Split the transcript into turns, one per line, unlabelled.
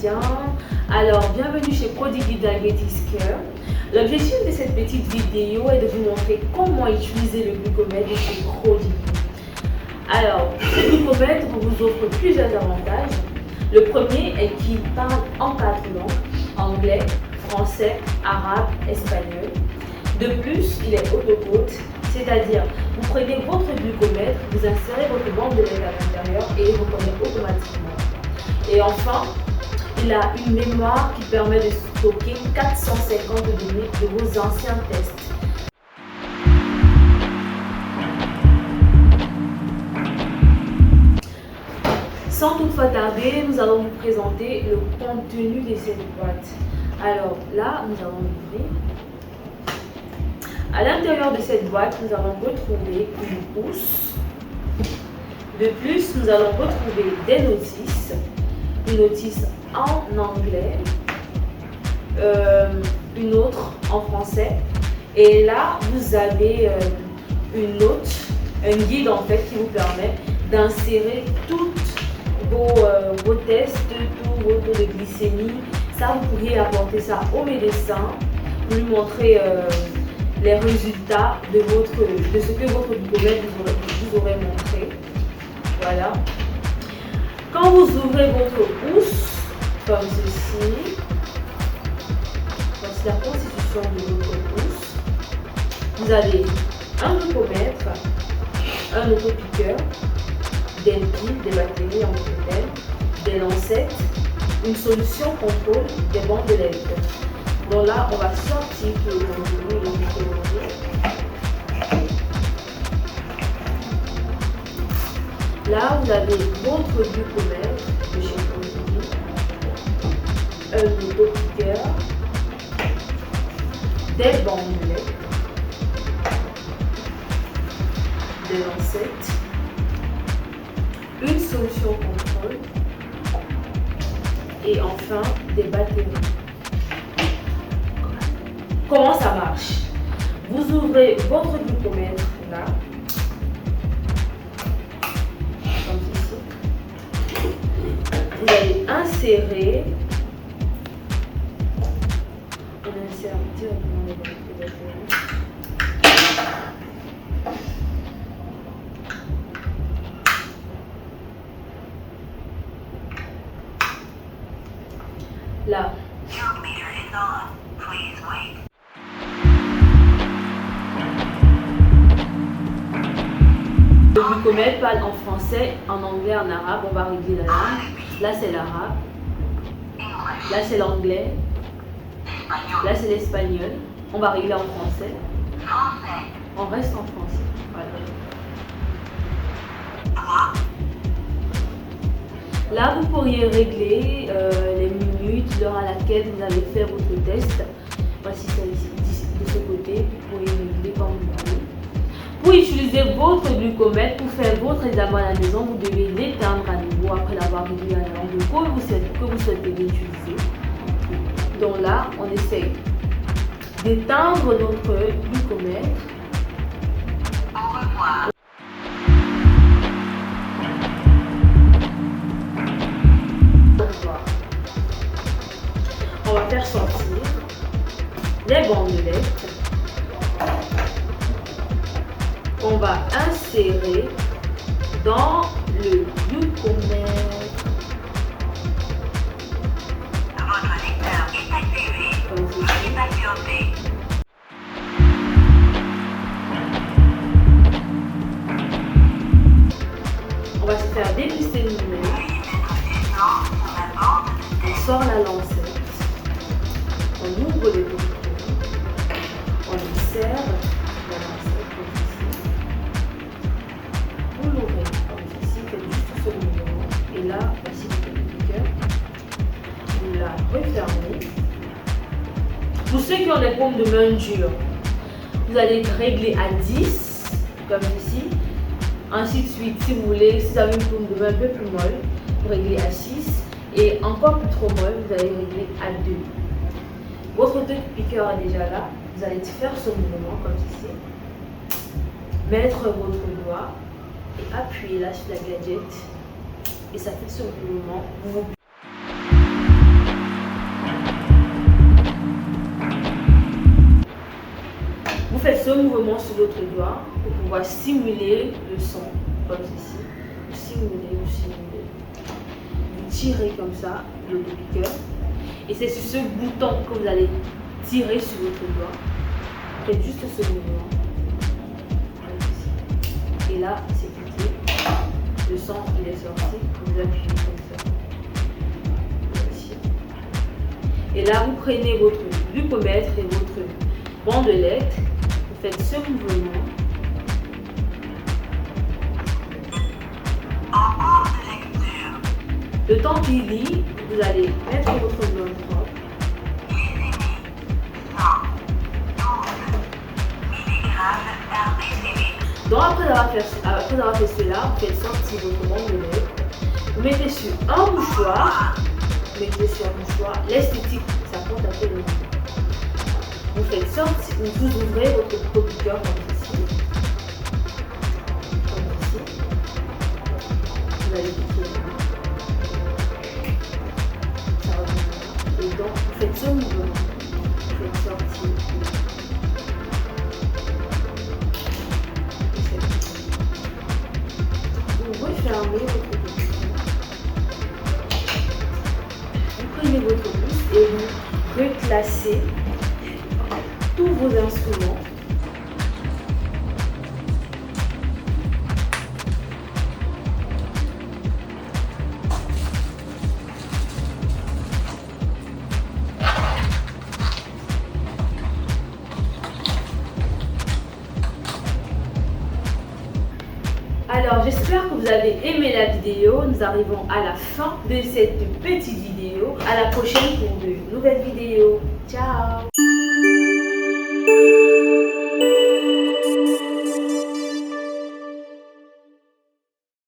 bien. Alors, bienvenue chez Prodigy Diabetes Care. L'objectif de cette petite vidéo est de vous montrer comment utiliser le glucomètre de chez Prodigy. Alors, ce glucomètre vous offre plusieurs avantages. Le premier est qu'il parle en 4 langues, anglais, français, arabe, espagnol. De plus, il est autoquote, c'est-à-dire vous prenez votre glucomètre, vous insérez votre bande de lait à l'intérieur et il reconnaît automatiquement. Et enfin, il a une mémoire qui permet de stocker 450 données de vos anciens tests. Sans toutefois tarder, nous allons vous présenter le contenu de cette boîte. Alors là, nous allons l'ouvrir. À l'intérieur de cette boîte, nous allons retrouver une housse. De plus, nous allons retrouver des notices. Une notice en anglais, une autre en français. Et là, vous avez une note, un guide en fait qui vous permet d'insérer toutes vos tests, tous vos taux de glycémie. Ça, vous pourriez apporter ça au médecin pour lui montrer les résultats de ce que votre glucomètre vous aurait montré. Voilà. Quand vous ouvrez votre housse, comme ceci, voici la constitution de votre housse. Vous avez un glucomètre, un autopiqueur, des piles, des batteries en cocktail, des lancettes, une solution contrôle, des bandes de lait. Donc là, on va sortir le contenu. Là, vous avez votre glucomètre de chez Prodigy, un autopiqueur, des bandes de lait, des lancettes, une solution contrôle et enfin des batteries. Comment ça marche? Vous ouvrez votre glucomètre là, comme ceci. Vous allez insérer, on insère directement les batteries. Là. Le glucomètre parle en français, en anglais, en arabe. On va régler la langue. Là, c'est l'arabe. Là, c'est l'anglais. Là, c'est l'espagnol. On va régler en français. On reste en français. Voilà. Là, vous pourriez régler les minutes, l'heure à laquelle vous allez faire votre test. Voici celle-ci de ce côté. Vous pourriez régler comme vous voulez. Pour utiliser votre glucomètre, pour faire votre examen à la maison, vous devez l'éteindre à nouveau après l'avoir réglé à la langue que vous souhaitez l'utiliser. Donc là, on essaye d'éteindre notre glucomètre. Au revoir. On va faire sortir les bandes de lait. On va insérer dans le glucomètre. Votre lecteur est activé. Comme ceci. On va se faire dépister le numéro. On sort la lancette. On ouvre le glucomètre. On insère la lancette comme ceci. Vous l'ouvrez comme ceci, faites juste ce numéro. Et là, voici le piqueur. Vous la refermez. Pour ceux qui ont des paumes de main dures, vous allez régler à 10, comme ici. Ainsi de suite, si vous voulez, si vous avez une paume de main un peu plus molle, vous réglez à 6. Et encore plus trop molle, vous allez régler à 2. Votre autopiqueur est déjà là. Vous allez faire ce mouvement comme ceci. Mettre votre doigt et appuyer là sur la gadget. Et ça fait ce mouvement. mouvement sur votre doigt pour pouvoir simuler le son, comme ceci. Simuler. Vous tirez comme ça le piqueur. Et c'est sur ce bouton que vous allez tirer sur votre doigt. Faites juste ce mouvement. Et là, c'est piqué. Le son, il est sorti. Vous appuyez comme ça. Ici. Et là, vous prenez votre glucomètre et votre bandelette. Vous faites ce mouvement. Le temps qu'il lit, vous allez mettre votre bleu propre. Donc après avoir fait cela, vous faites sortir votre bandelette. Vous mettez sur un mouchoir. L'esthétique, ça compte un peu le moment. Vous faites sortir, vous ouvrez votre producteur comme ceci. Vous allez piquer là. Ça revient là. Et donc, vous faites ce mouvement. Vous faites sortir. Et c'est parti. Vous refermez votre producteur. Vous prenez votre bouche et vous reclassez tous vos instruments. Alors j'espère que vous avez aimé la vidéo. Nous arrivons à la fin de cette petite vidéo. À la prochaine pour de nouvelles vidéos. Ciao!